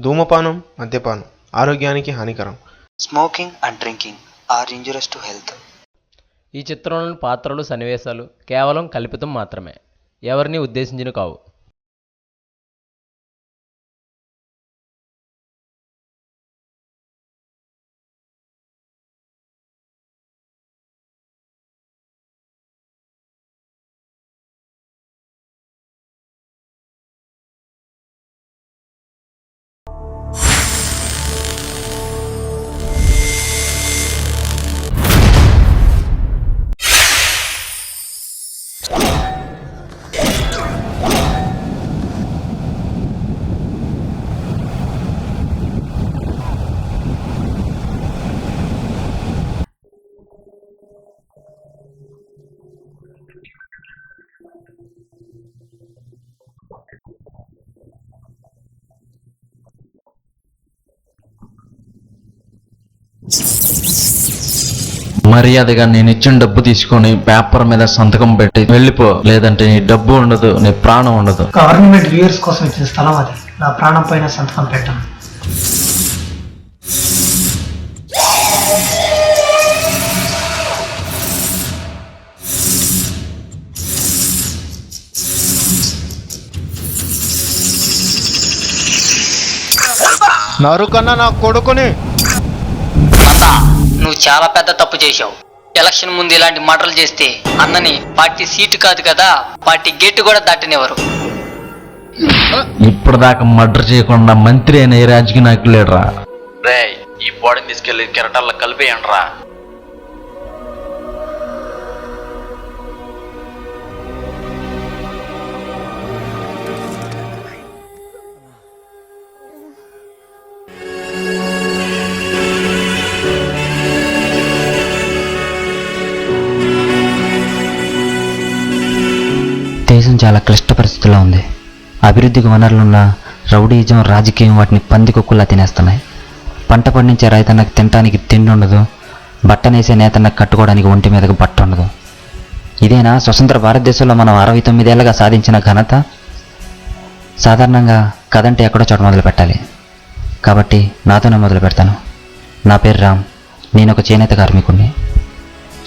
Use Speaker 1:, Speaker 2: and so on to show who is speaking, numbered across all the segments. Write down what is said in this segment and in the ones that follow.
Speaker 1: ధూమపానం, మద్యపానం ఆరోగ్యానికి హానికరం.
Speaker 2: Smoking and drinking are injurious to health.
Speaker 3: ఈ చిత్రంలోని పాత్రలు, సన్నివేశాలు కేవలం కల్పితం మాత్రమే, ఎవరిని ఉద్దేశించినవి కావు.
Speaker 4: మర్యాదగా నేను ఇచ్చిన డబ్బు తీసుకొని పేపర్ మీద సంతకం పెట్టి వెళ్ళిపో, లేదంటే నీ డబ్బు ఉండదు, నీ ప్రాణం ఉండదు.
Speaker 5: గవర్నమెంట్ వ్యూయర్స్ కోసం ఇచ్చిన స్థలం అది. నా ప్రాణం పైన సంతకం పెట్టాను.
Speaker 1: నరుకన్నా నా కొడుకుని.
Speaker 6: నువ్వు చాలా పెద్ద తప్పు చేశావు. ఎలక్షన్ ముందు ఇలాంటి మర్డర్లు చేస్తే అన్నని పార్టీ సీటు కాదు కదా, పార్టీ గేటు కూడా దాటనివ్వరు.
Speaker 4: ఇప్పటిదాకా మర్డర్ చేయకుండా మంత్రి అయిన ఏ రాజకీయ నాయకులు లేడరా. రే, ఈ బాడీని తీసుకెళ్లి కెరటాల్లో కలిపేయండి రా.
Speaker 2: దేశం చాలా క్లిష్ట పరిస్థితుల్లో ఉంది. అభివృద్ధికి వనరులున్న రౌడీజం, రాజకీయం వాటిని పందికొక్కులా తినేస్తున్నాయి. పంట పండించే రైతన్నకు తినడానికి తిండి ఉండదు, బట్టనేసే నేతన్నకు కట్టుకోవడానికి ఒంటి మీదకు బట్ట ఉండదు. ఇదేనా స్వతంత్ర భారతదేశంలో మనం 69 ఏళ్ళగా సాధించిన ఘనత? సాధారణంగా కథంటే ఎక్కడో చోట మొదలు పెట్టాలి. కాబట్టి నాతోనే మొదలు పెడతాను. నా పేరు రామ్. నేను ఒక చేనేత కార్మికుడిని.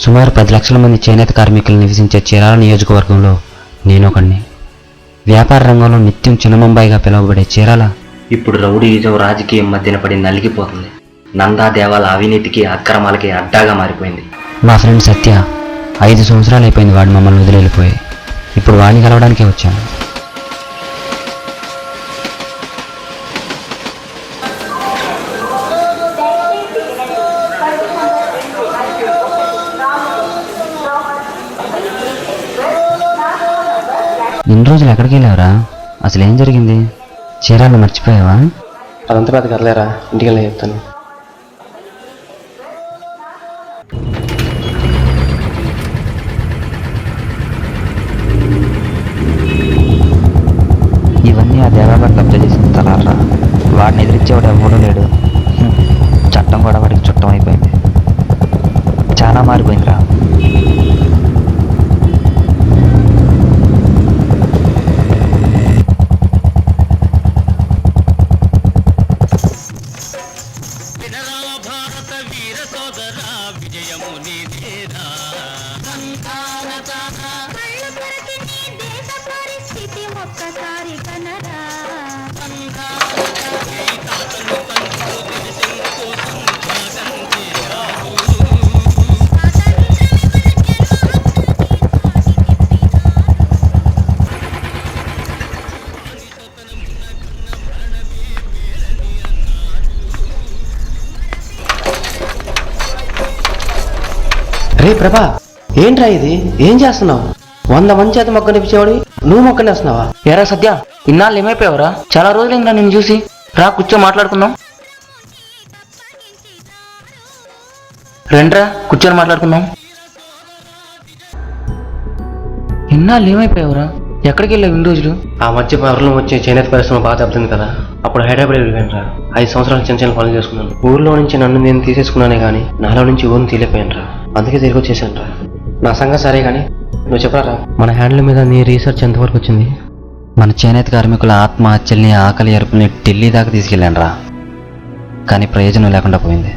Speaker 2: సుమారు 10 లక్షల మంది చేనేత కార్మికులు నివసించే చీరాల నియోజకవర్గంలో నేను ఒకడిని. వ్యాపార రంగంలో నిత్యం చిన్న ముంబైగా పిలువబడే చీరాల ఇప్పుడు రౌడీజం, రాజకీయం మధ్యన పడి నలిగిపోతుంది. నందా దేవాల అవినీతికి, అక్రమాలకి అడ్డాగా మారిపోయింది. మా ఫ్రెండ్ సత్య 5 సంవత్సరాలు అయిపోయింది వాడు మమ్మల్ని వదిలి వెళ్ళిపోయి. ఇప్పుడు వాడిని కలవడానికే వచ్చాను. ఇన్ని రోజులు ఎక్కడికి వెళ్ళావురా? అసలు ఏం జరిగింది? చీరాలు మర్చిపోయావా?
Speaker 7: అదంతా పెద్ద కదలేరా, ఇంటికి వెళ్ళి చెప్తాను.
Speaker 2: ఇవన్నీ ఆ దేవాగారు కబ్జా చేసిన స్థలాలరా. వాడిని ఎదిరించేవాడు ఎవడూ లేడు. చట్టం కూడా వాడికి చుట్టం అయిపోయింది. చాలా మారిపోయిందిరా.
Speaker 7: రే ప్రభా, ఏంట్రా ఇది? ఏం చేస్తున్నావు? 100 మంది చేత మొక్క నిపించేవాడి నువ్వు మొక్కనే వస్తున్నావా?
Speaker 6: ఎరా సత్య, ఇన్నాళ్ళు ఏమైపోయావురా? చాలా రోజులైందా నిన్ను చూసి. రా కూర్చో మాట్లాడుకుందాం. రండ్రా కూర్చొని మాట్లాడుకుందాం. ఇన్నాళ్ళు ఏమైపోయావురా? ఎక్కడికి వెళ్ళావు ఇన్ని రోజులు?
Speaker 7: ఆ మధ్య పవర్లో వచ్చే చేనేత పరిశ్రమ బాగా దెబ్బతింది కదా, అప్పుడు హైదరాబాద్ వెళ్ళిపోయాను రా. 5 సంవత్సరాలు చిన్న చిన్న పనులు చేసుకున్నాను. ఊర్లో నుంచి నన్ను నేను తీసేసుకున్నానే కానీ నాలో నుంచి ఊరిని తీలేపోయాను రా. అందుకే తిరిగి వచ్చేసాను రా. నా సంగతి సరే కానీ నువ్వు చెప్పరా, మన హ్యాండిల్ మీద నీ రీసెర్చ్ ఎంతవరకు వచ్చింది?
Speaker 2: మన చేనేత కార్మికుల ఆత్మహత్యల్ని ఆకలి అరుపుల్ని ఢిల్లీ దాకా తీసుకెళ్ళాను కానీ ప్రయోజనం లేకుండా పోయింది.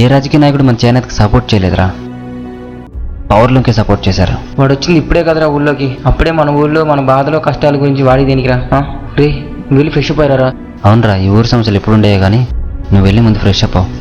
Speaker 2: ఏ రాజకీయ నాయకుడు మన చేనేతకు సపోర్ట్ చేయలేదురా, పవర్లోకి సపోర్ట్ చేశారు.
Speaker 8: వాడు వచ్చింది ఇప్పుడే కదరా ఊళ్ళోకి, అప్పుడే మన ఊళ్ళో మన బాధలో కష్టాల గురించి వాడి దేనికిరా? రే వెళ్ళి ఫ్రెష్ అప్ అయ్యారా?
Speaker 2: అవునరా, ఈ ఊరు సమస్యలు ఎప్పుడు ఉండేవి కానీ నువ్వు వెళ్ళి ముందు ఫ్రెష్ అప్ అవ్వు.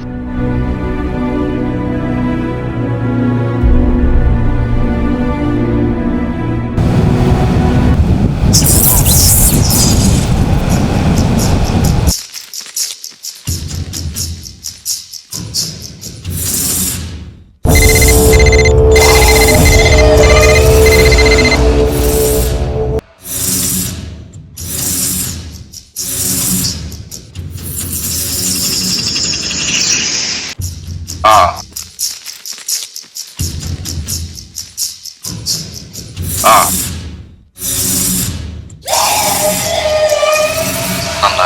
Speaker 4: అన్న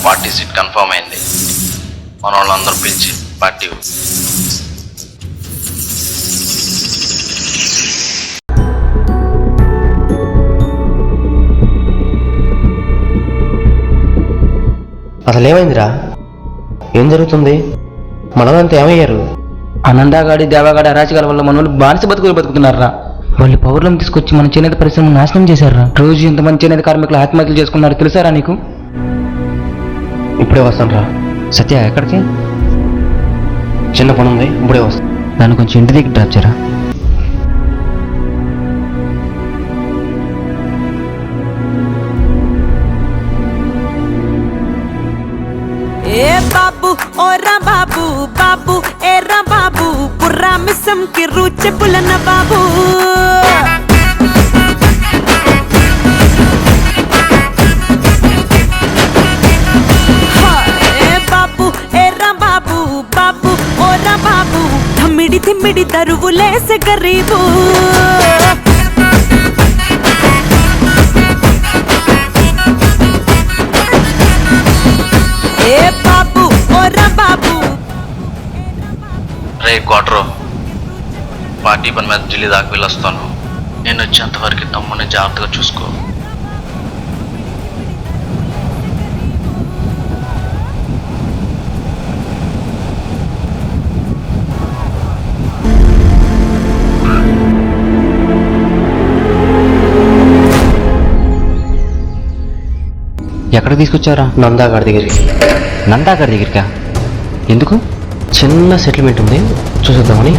Speaker 4: పార్టీ సీట్ కన్ఫర్మ్ అయింది. మన వాళ్ళందరూ పిలిచి పార్టీ
Speaker 7: అసలు ఏమైందిరా? ఏం జరుగుతుంది? మనదంతా ఏమయ్యారు?
Speaker 8: అనందాగాడి దేవాగాడి అరాచకాల వల్ల మన వాళ్ళు బానిస బతుకులు బతుకుతున్నారా? వాళ్ళు పౌరులను తీసుకొచ్చి మన చేనేత పరిశ్రమను నాశనం చేశారా? రోజు ఇంతమంది చేనేత కార్మికులు ఆత్మహత్యలు చేసుకున్నారు తెలుసారా నీకు?
Speaker 7: ఇప్పుడే వస్తాను రా.
Speaker 2: సత్య ఎక్కడికి?
Speaker 7: చిన్న పని ఉంది, ఇప్పుడే వస్తాను.
Speaker 2: నన్ను కొంచెం ఇంటి దగ్గర డ్రాప్ చేయరా.
Speaker 9: ఏ బాబు ఓరా బాబు బాబు ఏరా బాబు పుర్రా మిస్సం కి రుచి పులన బాబు ఏ బాబు ఏరా బాబు బాబు ఓరా బాబు థమ్మిడి థిమ్మిడి తరువులేసే గరీబు
Speaker 4: రే క్వార్టర్ పార్టీ పని మీద ఢిల్లీ దాకా వెళ్ళొస్తాను. నేను వచ్చేంత వరకు తమ్ముని జాగ్రత్తగా చూసుకో.
Speaker 2: ఎక్కడికి తీసుకొచ్చారా?
Speaker 7: నందాగాడి దగ్గరికి.
Speaker 2: నందాగారి దగ్గరికా? ఎందుకు?
Speaker 7: చిన్న సెటిల్మెంట్ ఉంది, చూసేద్దామని.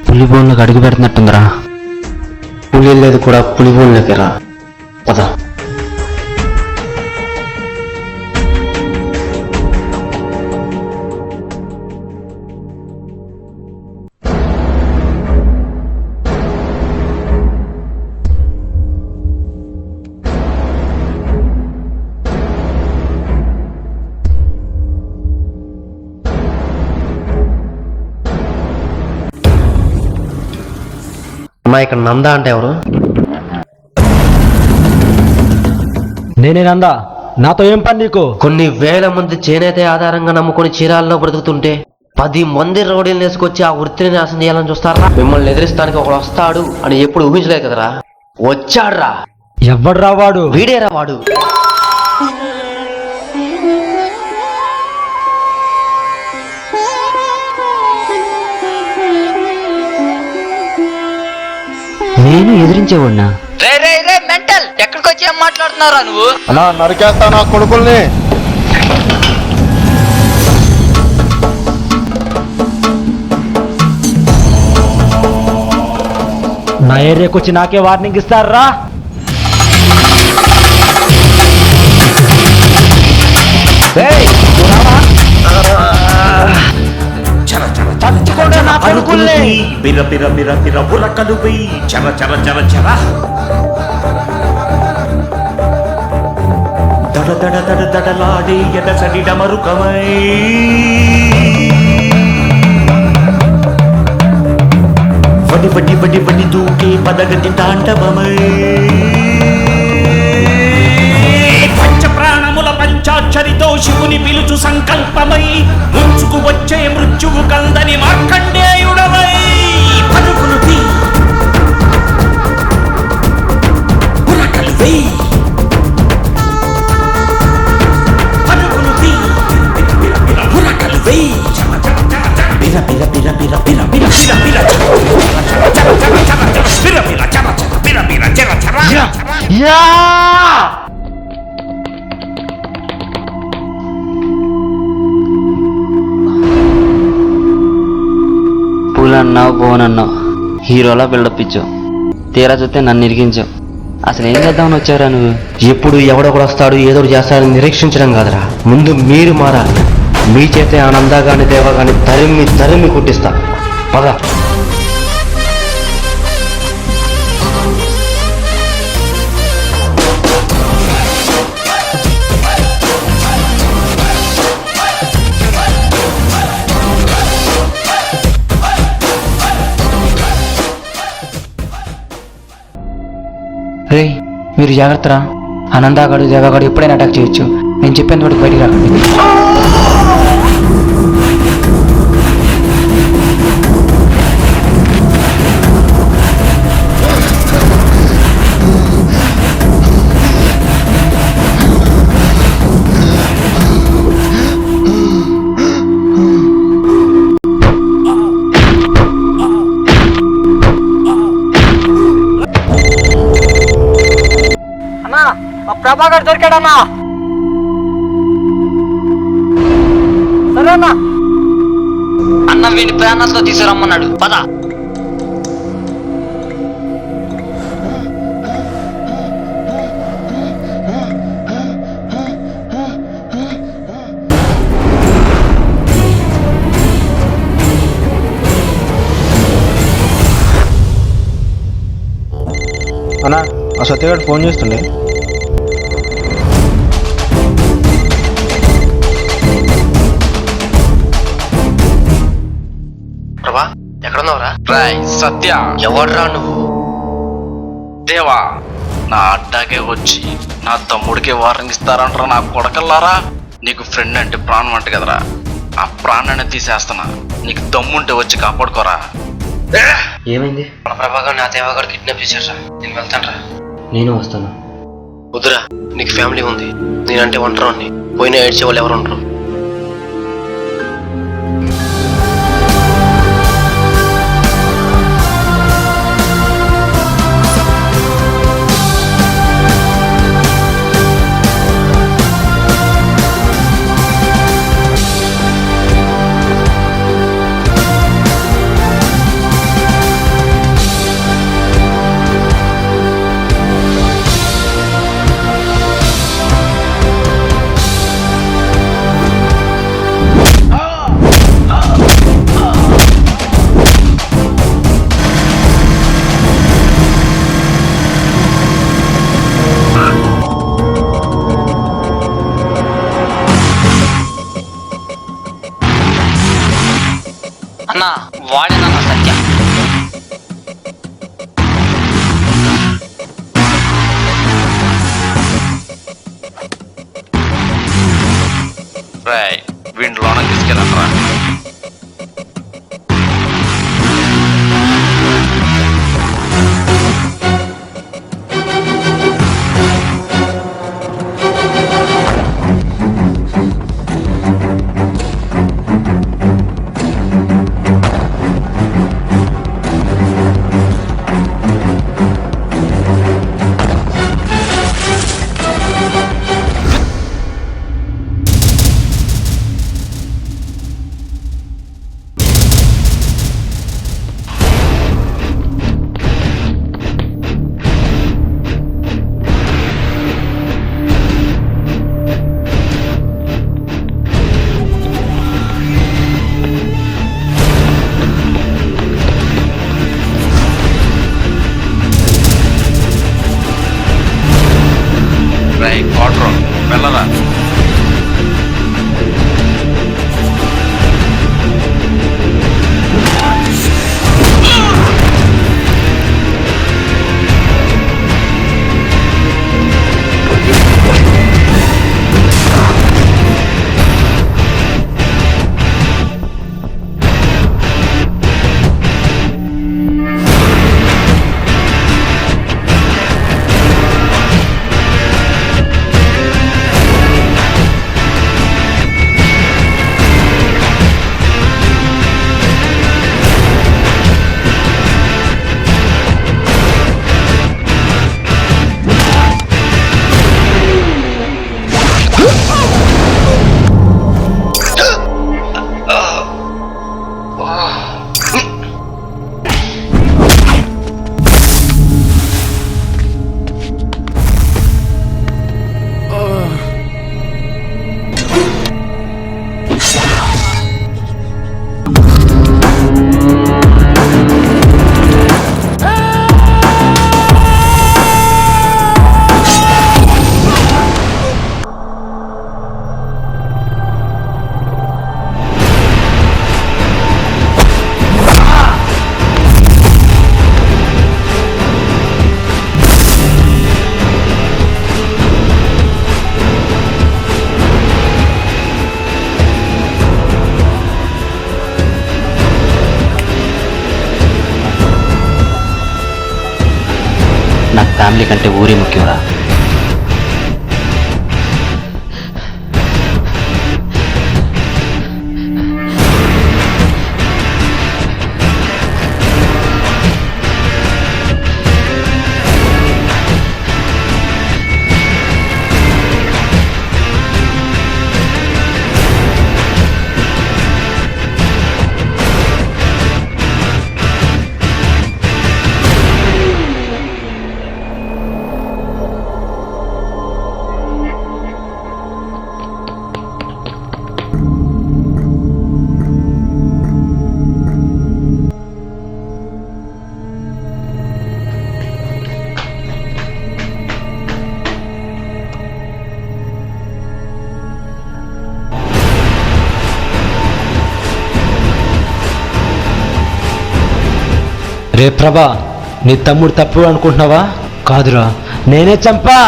Speaker 2: పులిబోన్లకు అడుగు పెడుతున్నట్టుందిరా.
Speaker 7: పులి లేదు కూడా పులిబోన్లకి రా. పద. అమ్మా, ఇక్కడ నందా అంటే ఎవరు?
Speaker 8: నేనే నందా, నాతో ఏం పని నీకు?
Speaker 7: కొన్ని వేల మంది చేనేత ఆధారంగా నమ్ముకొని చీరాల్లో బ్రతుకుతుంటే 10 మంది రౌడీలు వేసుకొచ్చి ఆ వృత్తిని నాశనం చేయాలని చూస్తారా? మిమ్మల్ని ఎదిరిస్తానికి ఒకడు వస్తాడు అని ఎప్పుడు ఊహించలేదు కదరా. వచ్చాడ్రా.
Speaker 8: ఎవడ్రా వాడు?
Speaker 7: వీడేరా వాడు.
Speaker 2: నేను ఎదిరించేవాడినా?
Speaker 6: రే రే రే మెంటల్, ఎక్కడికి వచ్చి ఏం మాట్లాడుతున్నారా నువ్వు?
Speaker 1: అన్నా నరికేస్తా నా కొడుకుల్ని.
Speaker 8: నా ఏరియాకి వచ్చి నాకే వార్నింగ్ ఇస్తారా?
Speaker 10: బిర బిర బిర బిర బుర్రకలు వెయ్యి చర చర చర చర దడ దడ దడలాడే ఎదసడి డమరుకమై వడి వడి వడి వడి దూకే పదగతి తాండవమై పంచ ప్రాణముల పంచాక్షరితో శివుని పిలుచు సంకల్పమై ముంచుకు వచ్చే మృత్యువు కందని మార్కండేయుడవై పరుగులు తీ ఉరకలు వేయి పరుగులు తీ ఉరకలు వేయి బిర బిర బిర బిర బిర బిర బిర బిర బిర బిర చర చర బిర బిర చర చర
Speaker 2: పూలన్నావు బోనన్నావు హీరోలా బిల్డప్ ఇచ్చావు, తీరా చూస్తే నన్ను ఇరికించావు. అసలు ఏం చేద్దామని వచ్చారా నువ్వు?
Speaker 7: ఎప్పుడు ఎవడొకడు వస్తాడు ఏదో ఒకటి చేస్తాడని నిరీక్షించడం కాదురా, ముందు మీరు మారాలి. మీ చేతే ఆనందగాని దేవగాని తరిమి తరిమి కొట్టిస్తా. పద.
Speaker 8: రే మీరు జాగ్రత్తరా, ఆనందాగాడు దేవగాడు ఎప్పుడైనా అటాక్ చేయొచ్చు. నేను చెప్పేంత వాడికి బయటికి రాకండి.
Speaker 6: ప్రభాకర్ దొరికాడన్నా. సరేనా అన్న, వీడిని ప్రాణాలతో తీసుకురమ్మన్నాడు. పద.
Speaker 1: అన్నా ఆ సత్యగాడు ఫోన్ చేస్తుండే.
Speaker 7: ప్రభా ఎక్కడున్నావురా?
Speaker 4: రాయ్ సత్య,
Speaker 7: ఎవడ్రా నువ్వు?
Speaker 4: దేవా నా అడ్డాకే వచ్చి నా తమ్ముడికి వార్నింగ్ ఇస్తారంటారా నా కొడకల్లారా? నీకు ఫ్రెండ్ అంటే ప్రాణం అంటే కదరా, ఆ ప్రాణాన్ని తీసేస్తున్నా. నీకు దమ్ముంటే వచ్చి కాపాడుకోరా.
Speaker 7: ఏమైంది? మన ప్రభాకర్ నా దేవగాడు కిడ్నాప్ చేశారా? నేను వెళ్తానరా. నేను వస్తాను. వద్దురా, నీకు ఫ్యామిలీ ఉంది, నేనంటే ఒంటరిని. పోయినా ఏడ్చే వాళ్ళు ఎవరు ఉండరు.
Speaker 6: అన్నా వాడేనన్నా సత్య.
Speaker 4: రాయ్ వీడిని లోన తీసుకెళ్ళండి. రాయ్ క్వార్టర్ వెళ్ళరా.
Speaker 2: నాకు ఫ్యామిలీ కంటే ఊరే ముఖ్యంరా.
Speaker 1: రే ప్రభా, నీ తమ్ముడు తప్పుడు అనుకుంటున్నావా? కాదురా, నేనే చంపా.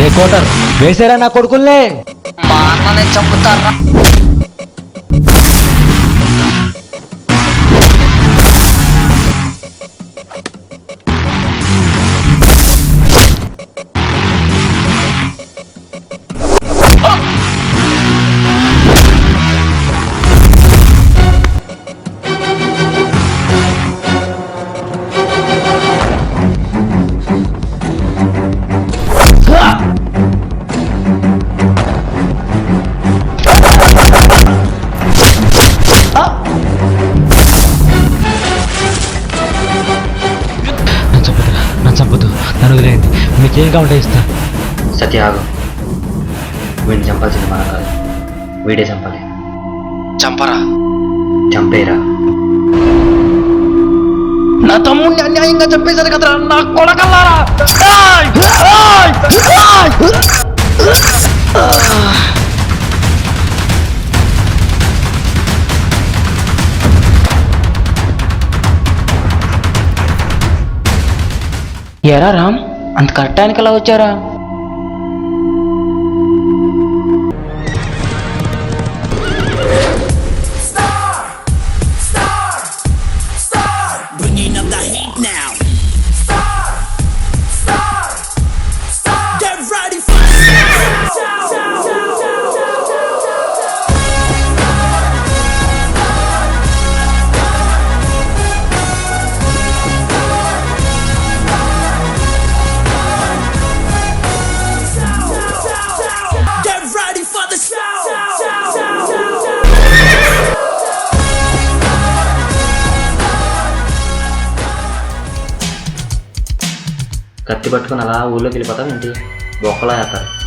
Speaker 1: రే కోటర్, వేసారా నా కొడుకుల్నే?
Speaker 6: మా అన్ననే చంపుతారా?
Speaker 1: చంపదు, నన్ను వదిలేయండి. మీకేం కావాలంటే ఇస్తా.
Speaker 2: సత్య ఆగు. వీడిని చంపాల్సింది మనం కాదు, వీడే చంపాలి.
Speaker 4: చంపరా.
Speaker 2: చంపేరా.
Speaker 8: నా తమ్ముడిని అన్యాయంగా చంపేశారు కదరా నా కొడకల్లారా. ఎరా రామ్, అంత కరెక్టానికి ఎలా వచ్చారా?
Speaker 10: Bringing up the heat now. Get ready for
Speaker 2: కత్తి పట్టుకుని అలా ఊళ్ళోకి వెళ్ళిపోతావు ఏంటి?
Speaker 7: బొక్కలా వేస్తారు.